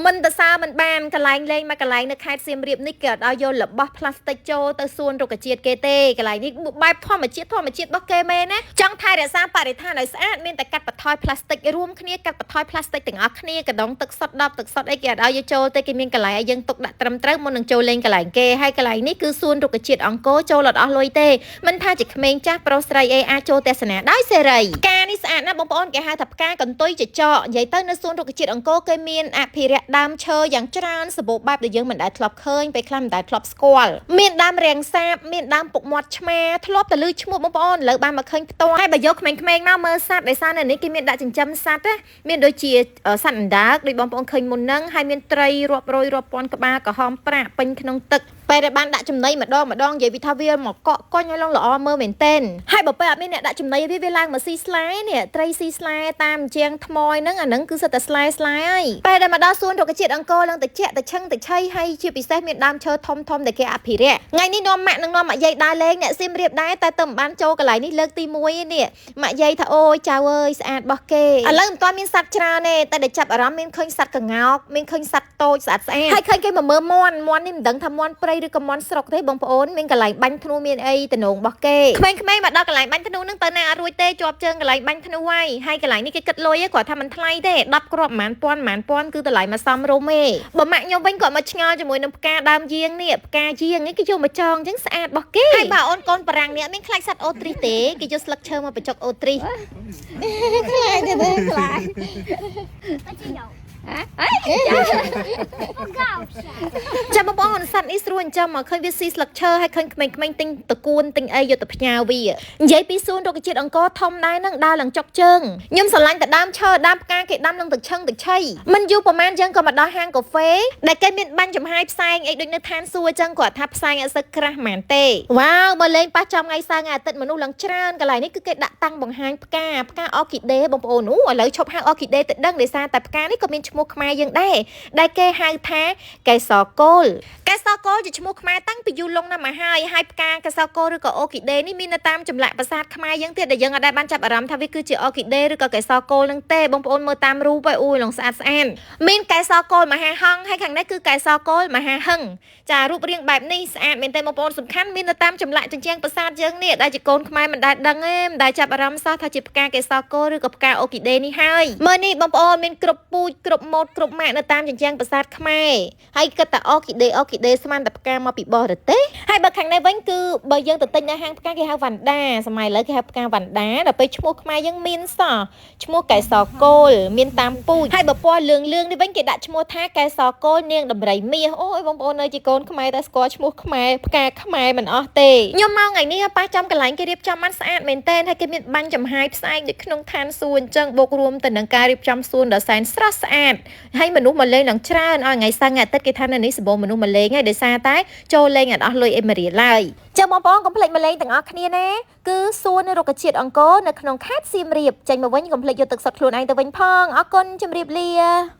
mình ta sao mình bàn cái lạnh lên mà cái lạnh nó khai xiêm riệp ní kiểu ao vô lập bắp plastic cho tới xuân rồi cái chiết kê tê cái lạnh ní bài thoa mà chiết bắp kê mê nè trong thay để sao bà để tha này sẽ mình tại cắt bật thoi plasticរួមគ្នាcắtបថយ plastic ទាំងអស់គ្នាកដងទឹកសុទ្ធ10ទឹកសុទ្ធអីគេអត់ឲ្យចូលទេគេមានកន្លែងឲ្យយើងទុកដាក់ត្រឹមត្រូវមុននឹងចូលលេងកន្លែងគេហើយកន្លែងនេះគឺសួនរុក្ខជាតិអង្គរចូលអត់អស់លុយទេមិនថាជាក្មេងចាស់ប្រុសស្រីអីអាចចូលទស្សនាដោយសេរីផ្កានេះស្អាតណាស់បងប្អូនគេហៅថាផ្កាកន្ទុយចចកនិយាយទៅនៅសួនរុក្ខជាតិអង្គរគេមានអភិរក្សដើមឈើយ៉ាងច្រើនសម្បូរបែបដែលយើងមិនដែលធ្លាប់ឃើញពេលខ្លះមិនដែលធ្លាប់ស្គាល់មានដើមរាំងសាបមានដើមពុកមាត់ឆ្មាធ្លាប់តែឮឈ្មោះបងប្អូនលើបានមកឃើញផ្ទាល់ហើយបើយកក្មេងៗមកមើលសត្វដោយសារនៅនេះគេមានដាក់ចិញ្ចឹមសត្វណាមានដូចជាសត្វអណ្ដើកដូចបងប្អូនឃើញមុនហ្នឹងហើយមានត្រីរាប់រយរាប់ពាន់ក្បាលក្រហមប្រាក់ពេញក្នុងទឹកពេលដែលបានដាក់ចំណីម្ដងនិយាយពីថាវាមកកក់កុញឲ្យឡើងល្អមើលមែនទែនហើយបើពេលអត់មានអ្នកដាក់ចំណីវាឡើងមកស៊ីស្លែនេះត្រីស៊ីស្លែតាមជាងថ្មហ្នឹងអាហ្នឹងគឺសិតតែស្លែហើយពេលដែលមកដល់សួនរុក្ខជាតិអង្គរឡើងតិចទៅឆឹងទៅឆៃហើយជាពិសេសមានដើមឈើធំដែលគេអភិរក្សថ្ងៃនេះនាំម៉ាក់និងនាំម៉ាក់យាយដើរលេងអ្នកសៀមរាបដែរតែទៅមិនបានចូលកន្លែងនេះលើកទី1ឯនេះម៉ាក់យាយថាអូយចៅអើយស្អាតបោះគេឥឡូវមិនទាន់មានសត្វច្រើនទេតែដែលចាប់អារម្មណ៍មានឃើញសត្វកង្កោកមានឃើញសត្វតូចស្អាតហើយឃើញគេមកមើលមាន់នេះមិនដឹងថាមាន់ព្រៃឬក៏មាន់ស្រុកទេបងប្អូនមានកន្លែងបាញ់ធ្នូមានអីតំណងរបស់គេក្មេងៗមកដល់កន្លែងបាញ់ធ្នូនឹងទៅណាអត់រួចទេជាប់ជើងកន្លែងបាញ់ធ្នូហើយកន្លែងនេះគេគិតលុយឯងគាត់ថាមិនថ្លៃទេ10គ្រាប់ប្រហែលពាន់គឺតម្លៃមកសមរម្យឯងបើម៉ាក់ខ្ញុំវិញគាត់មកឆ្ងល់ជាមួយនឹងផ្កាដើមយាងនេះផ្កាយាងនេះគេយកមកចងអញ្ចឹងស្អាតរបស់គេហើយបើអូនកូនបារាំងនេះអត់មានខ្លាចសត្វអូទ្រីសទេគេយកស្លឹកឈើមកបញ្ចុកអូទ្រីសខ្លាចទេខ្លាចចាំបងប្អូនសត្វនេះស្រួលចាំមកឃើញវាស៊ីស្លឹកឈើហើយឃើញក្មេងៗទិញតកួនទិញអីយកទៅផ្ញើវានិយាយពីសួនរុក្ខជាតិអង្គរធំដែរនឹងដើរឡើងចុកជើងខ្ញុំស្រឡាញ់តែដើមឈើដើមផ្កាគេដាំនឹងទឹកឆឹងទឹកឆៃមិនយូរប្រហែលយើងក៏មកដល់ហាងកាហ្វេដែលគេមានបាញ់ចំហាយផ្សែងអីដូចនៅឋានសួគ៌អញ្ចឹងគាត់ថាផ្សែងអត់សូវក្រាស់ហ្មងទេវ៉ាវមកលេងប៉ះចំថ្ងៃសៅរ៍ថ្ងៃអាទិត្យមនុស្សឡើងច្រើនកន្លែងនេះគឺគេដាក់តាំងបង្ហាញផ្កាអ័រគីដេបងប្អូនឥឡូវឈប់ហៅអ័រគីដេទៅដឹងដោយសារតែផ្កានេះក៏មានឈ្មោះខ្មែរយើងដែរដែលគេហៅថាកេសរកូលជាឈ្មោះខ្មែរតាំងពីយូរលង់ណាស់មកហើយផ្កាកេសរកូលឬក៏អូគីដេនេះមាននៅតាមចម្លាក់ប្រាសាទខ្មែរយើងទៀតដែលយើងអាចបានចាប់អារម្មណ៍ថាវាគឺជាអូគីដេឬក៏កេសរកូលនឹងទេបងប្អូនមើលតាមរូបអូយឡងស្អាតមានកេសរកូលមហាហង្សហើយខាងនេះគឺកេសរកូលមហាហឹងចារូបរាងបែបនេះស្អាតមែនទេបងប្អូនសំខាន់មាននៅតាមចម្លាក់ជញ្ជាំងប្រាសាទយើងនេះដែលជាកូនខ្មែរមិនដែលដឹងទេមិនដែលចាប់អារម្មណ៍សោះថាជាផ្កាកេសរកូលឬក៏ផ្កាអូគីដេនេះហើយមើលនេះបងប្អូនមានគ្រប់ពូជគ្រប់ម៉ូដគ្រប់ម៉ាកនៅតាមជញ្ជាំងប្រាសាទខ្មែរហើយគិតតែអូគីដេស្មានតែផ្កាមកពីបរទេសហើយបើខាងនេះវិញគឺបើយើងទៅទិញនៅហាងផ្កាគេហៅវ៉ាន់ដាសម័យឥឡូវគេហៅផ្កាវ៉ាន់ដាដល់ពេលឈ្មោះខ្មែរយើងមានសោះឈ្មោះកេសរកូលមានតាមពូជហើយបើពណ៌លឿងនេះវិញគេដាក់ឈ្មោះថាកេសរកូលនាងដំរីមាសអូយបងប្អូននៅជាកូនខ្មែរតែស្គាល់ឈ្មោះខ្មែរផ្កាខ្មែរមិនអស់ទេខ្ញុំមកថ្ងៃនេះប៉ះចំកន្លែងគេរៀបចំបានស្អាតមែនទែនហើយគេមានបាញ់ចំហាយផ្សែងដូចក្នុងឋានសួគ៌អញ្ចឹងបូករួមទៅនឹងការរៀបចំសួនដ៏សែនស្រស់ស្អាតហើយមនុស្សមកលេងឡើងច្រើនឲ្យថ្ងៃសៅរ៍ថ្ងៃអាទិត្យគេថានៅនេះសម្បូរមនុស្សមកលេងហើយដោយសារតែចូលលេងអត់អស់លុយអីមួយរៀលឡើយចាំបងប្អូនកុំភ្លេចមកលេងទាំងអស់គ្នាណាគឺសួនរុក្ខជាតិអង្គរនៅក្នុងខេត្តសៀមរាបចេញមកវិញកុំភ្លេចយកទឹកសុទ្ធខ្លួនឯងទៅវិញផងអរគុណជម្រាបលា